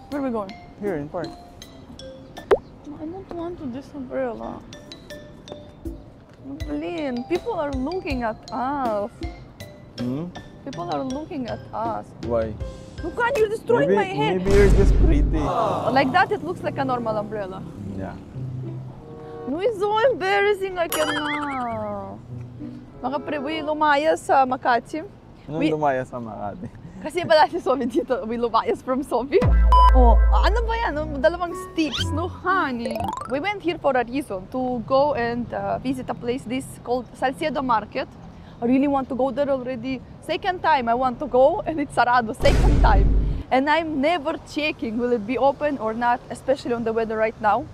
Where are we going? Here in park. I don't want to this umbrella. Blin, people are looking at us. Hmm? People are looking at us. Why? Look, God, you're destroying my hair. Maybe you're just pretty. Like that, it looks like a normal umbrella. Yeah. No, it's so embarrassing. I cannot. We lumayas sa Makati. Nung lumaya sa Makati. Kasi pala si Sophie dito. We lumayas from Sophie. Oh, ano ba yan? Dalawang sticks. No, honey. We went here for a reason. To go and visit a place this called Salcedo Market. I really want to go there already. Second time I want to go and it's sarado. Second time. And I'm never checking will it be open or not, especially on the weather right now.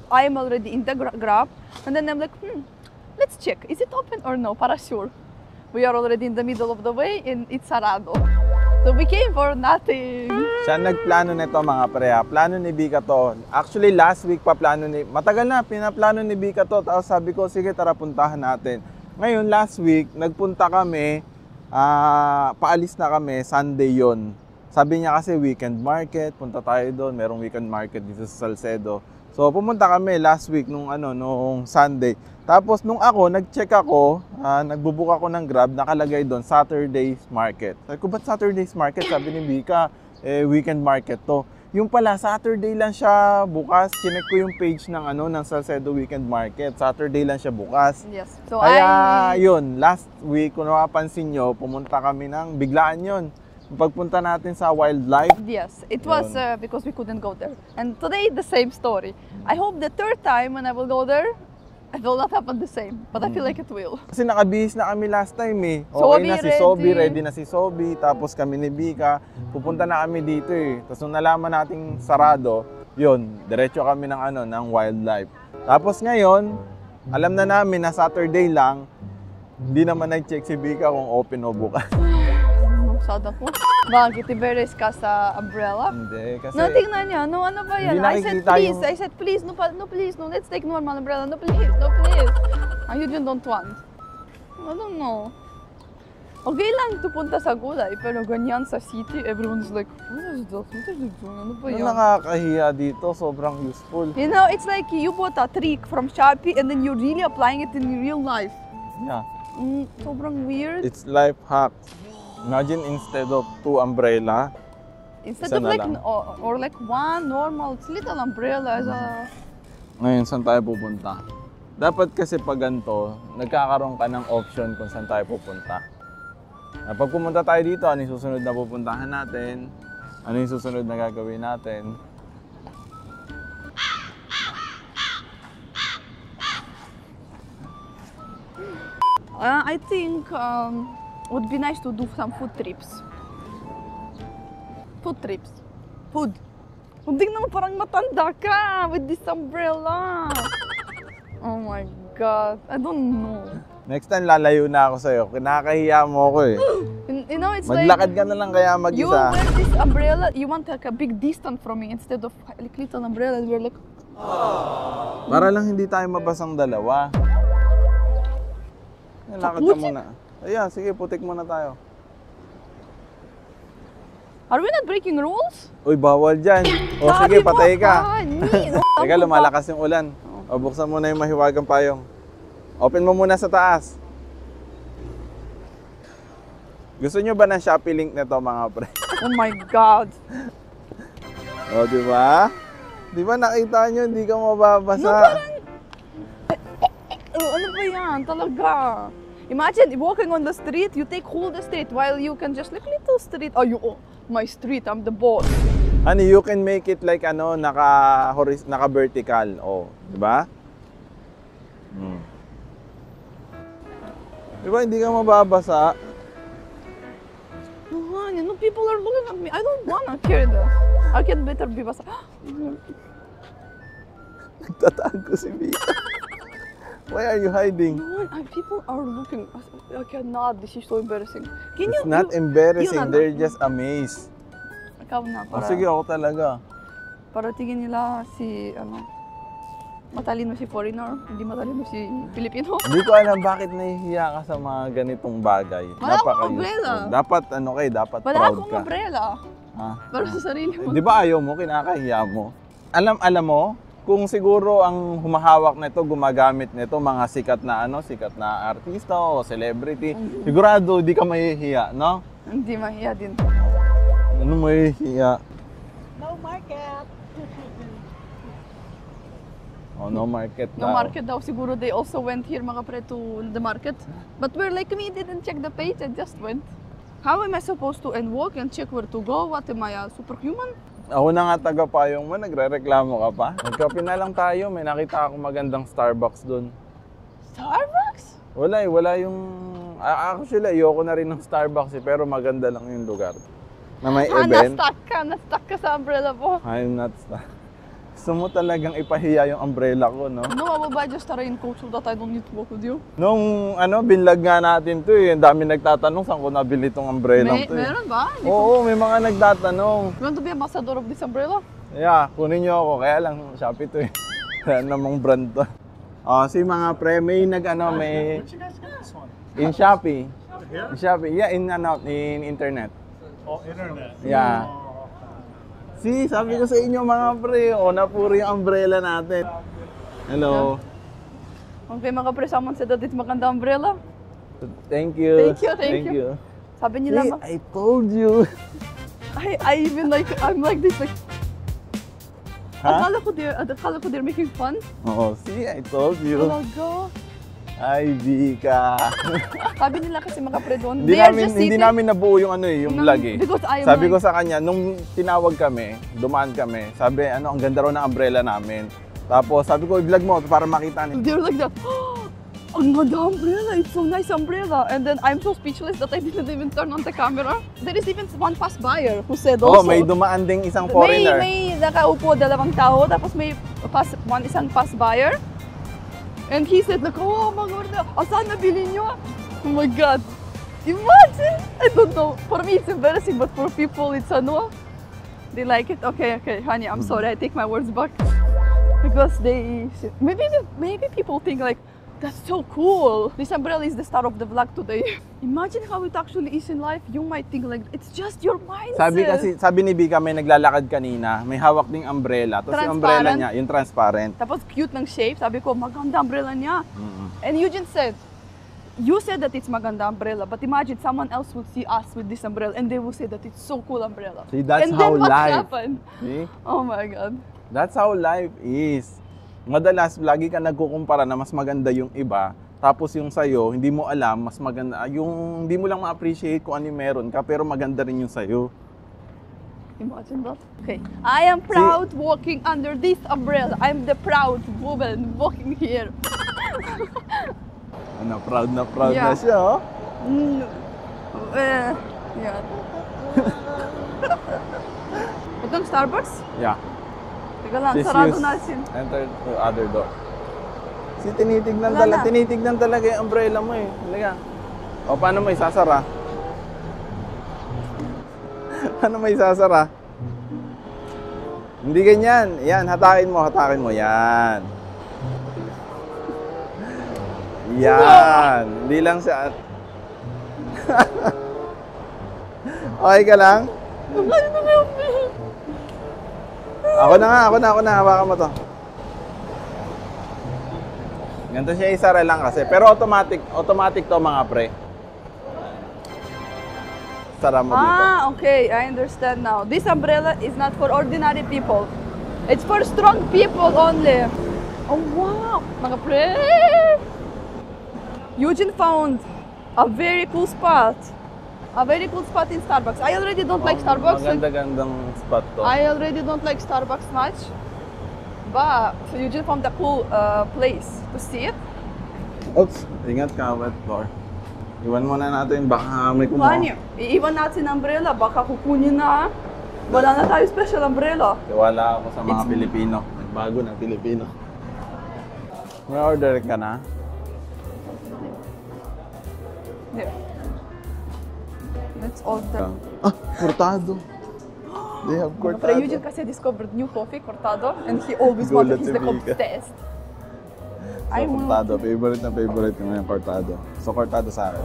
I'm already in the Grab. And then I'm like, let's check. Is it open or no? Para sure. We are already in the middle of the way and it's sarado. So we came for nothing. Siya nagplano nito mga preha. Plano ni Bika to. Actually last week pa plano ni... Matagal na, pinaplano ni Bika to. Tapos sabi ko, sige tara puntahan natin. Ngayon last week, nagpunta kami, paalis na kami, Sunday yon. Sabi niya kasi weekend market, punta tayo doon. Merong weekend market dito sa Salcedo. So pumunta kami last week nung Sunday. Tapos nung nag-check ako, nagbubook ako ng Grab, nakalagay doon Saturday's Market. Sabi ko, ba't Saturday's Market? Sabi ni Bika, weekend market to. Yung pala, Saturday lang siya bukas. Chinek ko yung page ng ng Salcedo Weekend Market. Saturday lang siya bukas. Yes. So kaya yun, last week, kung napapansin nyo, pumunta kami ng biglaan yun. Pagpunta natin sa wildlife. Yes, it was because we couldn't go there. And today, the same story. I hope the third time when I will go there, it will not happen the same. But I feel like it will. Kasi nakabihis na kami last time eh. Okay Sobi, na si Sobi, ready na si Sobi. Tapos kami ni Bika, pupunta na kami dito eh. Tapos nung nalaman nating sarado, yun, diretso kami ng wildlife. Tapos ngayon, alam na namin na Saturday lang, hindi naman nag-check si Bika kung open o bukas. Sad ako. Bakit? Iberes ka sa umbrella? Hindi, kasi... Tingnan niya. No, ano ba yan? Hindi I said nakikita please. yung- I said please. No, please. No, let's take normal umbrella. No, please. No, please. You don't want. I don't know. Okay lang ito punta sa gulay, pero ganyan sa city, everyone's like, what is this? What is this? Ano ba yan? nakakahiya dito, sobrang useful. You know, it's like you bought a trick from Shopee and then you're really applying it in real life. Yeah. Sobrang weird. It's life hack. Imagine instead of 2 umbrella, Instead isa of na like, lang. or like one normal little umbrella as a... Ngayon, saan tayo pupunta? Dapat kasi pag ganito, nagkakaroon ka ng option kung saan tayo pupunta. Pag pumunta tayo dito, ano yung susunod na pupuntahan natin? Ano yung susunod na gagawin natin? I think would be nice to do some food trips. Food trips. Food. Tingnan mo, parang matanda ka with this umbrella. Oh my God. I don't know. Next time, lalayo na ako sa'yo. Kinakahiya mo ako eh. You know, it's Maglakad like... ka na lang kaya You mag-isa. wear this umbrella, you want like a big distance from me instead of like little umbrella. We're like... Para lang hindi tayo mabasang dalawa. Lakad ka putik? muna. Ayan, sige, putik muna tayo. Are we not breaking rules? Uy, bawal dyan. O Sabi sige, mo, patay ka. honey, no, Teka, lumalakas yung ulan. O, buksan mo na yung mahiwagang payong. Open mo muna sa taas. Gusto nyo ba ng Shopee link nito, mga pre? Oh my God. O, di ba? Di ba nakita nyo, hindi ka mababasa. Ano ba yan? Talaga. Imagine walking on the street, you take whole the street while you can just like little street. My street, I'm the boss. Honey, you can make it like naka-vertical. O, di ba? Di ba hindi ka mababasa? No, honey, no, people are looking at me. I don't wanna hear this. I can better be basa. Nagtatago si Vita. Why are you hiding? No, people are looking. I cannot. This is so embarrassing. Can It's you? not embarrassing, you they're just amazed. Ikaw na, O para, sige, ako talaga. para tingin nila si, matalino si foreigner, hindi matalino si Filipino. Hindi ko alam bakit nahihiya ka sa mga ganitong bagay. Wala akong Napaka-useful. umbrella. Dapat, dapat Wala proud akong ka. umbrella. Ha? Para sa sarili mo. Di ba ayaw mo, kinakahiya mo? Alam mo, kung siguro ang humahawak nito, gumagamit nito, mga sikat na artista o celebrity, sigurado di ka mahihiya, no? Hindi mahiya din. Ano mahihiya? No market. Oh, no market No daw. market daw. Siguro they also went here mga pre to the market. But we're like, we didn't check the page and just went. How am I supposed to walk and check where to go? What am I, superhuman? Ako na nga taga-payong mo, nagre-reklamo ka pa. Nagkape na lang tayo, may nakita akong magandang Starbucks doon. Starbucks? Wala yung... Actually, ayoko na rin ng Starbucks pero maganda lang yung lugar. Na may event. Na-stuck ka sa umbrella po. I'm not stuck. Gusto mo talagang ipahiya yung umbrella ko, no? No, I will buy just a raincoat so that I don't need to walk with you. Nung binlog nga natin to ang dami nagtatanong saan ko nabili tong umbrella to Meron ba? Oo, may mga nagtatanong. You want to be ambassador of this umbrella? Yeah, kunin nyo ako. Kaya lang, Shopee to Wala namang brand to. Si mga pre, may may... Where'd you guys get this one? In Shopee. Here? In Shopee. Yeah, in internet. Oh, internet. Yeah. See, sabi ko sa inyo mga pre, napuri yung umbrella natin. Hello. Okay mga pre, someone said that it's maganda umbrella. Thank you. Thank you. Sabi nila See, ba? I told you. I even like, I'm like this, like, Ha? akala ko they're making fun. Oo, see, I told you. Talaga. Ay, Vika. Sabi nila kasi mga pre doon, Hindi namin nabuo yung yung vlog eh. Because I am Sabi ko like, sa kanya, nung tinawag kami, dumaan kami, sabi, ang ganda raw ng umbrella namin. Tapos sabi ko, i-vlog mo para makita niyo. they're like that, ang ganda umbrella, it's so nice umbrella. And then I'm so speechless that I didn't even turn on the camera. There is even one past buyer who said also, May dumaan ding isang foreigner. May nakaupo dalawang tao, tapos may isang past buyer. And he said like, oh mga ganda, saan nabili nyo? Oh my God. Imagine! I don't know. For me, it's embarrassing, but for people, it's they like it. Okay, honey, I'm sorry. I take my words back. Because maybe people think like, that's so cool. This umbrella is the star of the vlog today. Imagine how it actually is in life. You might think like, it's just your mindset. Sabi ni Vika, may naglalakad kanina, may hawak ding umbrella. Tapos yung umbrella niya, yung transparent. Tapos cute ng shape. Sabi ko, maganda umbrella niya. And Eugene said, you said that it's maganda umbrella, but imagine someone else will see us with this umbrella and they will say that it's so cool umbrella. See, that's and how then what life. happened? See? Oh my God. That's how life is. Madalas, lagi ka nagkukumpara na mas maganda yung iba, tapos yung sa'yo, hindi mo alam, mas maganda, yung hindi mo lang ma-appreciate kung ano yung meron ka, pero maganda rin yung sa'yo. Imagine that. Okay. I am proud walking under this umbrella. I'm the proud woman walking here. Proud na Yeah. siya, oh. Yeah. Itong Starbucks? Yeah. Teka lang, Just sarado use natin. Enter to other door. Si Wala na. tinitignan talaga yung umbrella mo eh. Talaga. O paano mo isasara? Paano mo isasara? Hindi ganyan. Yan, hatakin mo. Yan. Yan. Hindi lang siya. Okay ka lang? Ako na. Hawakan mo to. Ganito siya isara lang kasi. Pero automatic to mga pre. Sara mo dito. Okay. I understand now. This umbrella is not for ordinary people. It's for strong people only. Oh, wow. Mga pre. Eugene found a very cool spot. A very cool spot in Starbucks. I already don't like Starbucks. Maganda-gandang spot to. I already don't like Starbucks much. But so Eugene found a cool place to sit. Oops, ingat ka, wet floor. Iwan muna natin, baka may kumuha. Iiwan natin ang umbrella, baka kukunin na. Wala na tayo special umbrella. Tiwala ako sa mga Pilipino. Nagbago ng Pilipino. May order ka na? Here. Let's order. Cortado. They have Pero cortado. Eugene kasi discovered new coffee, Cortado, and he always wanted his the obsessed. So, cortado. Favorite ko ngayon, cortado. So, cortado sa akin.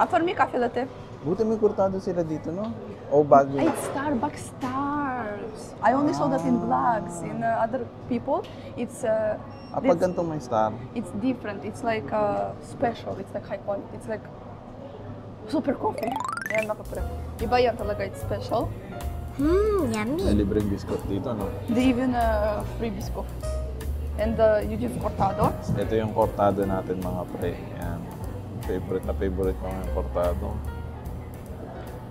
For me, cafe latte. Buti may kurtado sila dito, no? O bago. It's Starbucks stars. I only saw that in vlogs. In other people, it's Pag ganito may star. it's different. It's like special. It's like high quality. It's like super coffee. Ayan, nakapre. Iba yan talaga. It's special. May libreng biscuit dito, no? They even free biscuit. And you just cortado. Ito yung cortado natin, mga pre. Yan. Favorite na favorite ko yung cortado.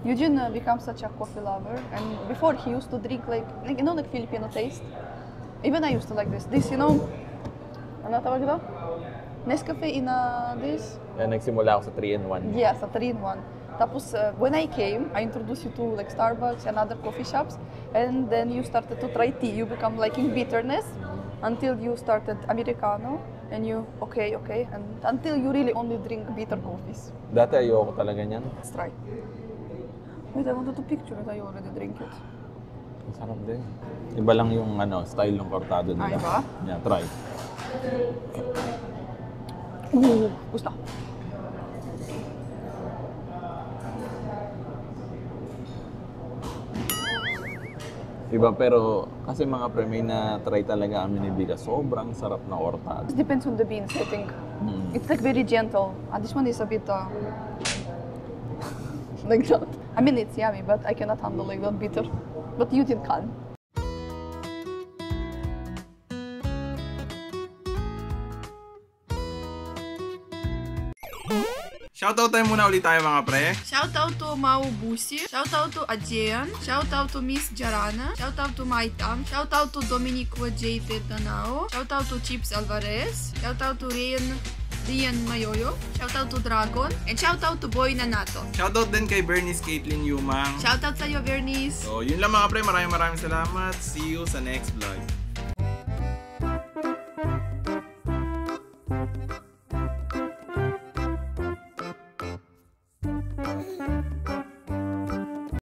Eugene became such a coffee lover, and before he used to drink like Filipino taste. Even I used to like this. This, ano tawag ito? Nescafe in this. Yan, nagsimula ako sa 3-in-1. Yes, a 3-in-1. Tapos when I came, I introduced you to like Starbucks and other coffee shops, and then you started to try tea. You become liking bitterness until you started Americano, and you okay, and until you really only drink bitter coffees. Dati ayoko talaga niyan. Let's try. Wait, I wanted to picture it. I already drink it. Masarap din. Iba lang yung style ng cortado nila. Iba? Yeah, try. Gusto. Iba, pero kasi mga pre, may na-try talaga kami ni Bika. Sobrang sarap na cortado. It depends on the beans, I think. It's like very gentle. This one is a bit like that. I mean, it's yummy, but I cannot handle like that bitter. But you can. Shoutout tayo muna ulit tayo, mga pre. Shoutout to Mau Busi. Shoutout to Ajean. Shoutout to Miss Jarana. Shoutout to Maitam. Shoutout to Dominico J. Tetanao. Shoutout to Chips Alvarez. Shoutout to Rian Mayoyo. Shoutout to Dragon. And shoutout to Boy Nanato. Shoutout din kay Bernice Caitlin Yumang. Shoutout sa'yo, Bernice. So, yun lang mga pre. Maraming salamat. See you sa next vlog.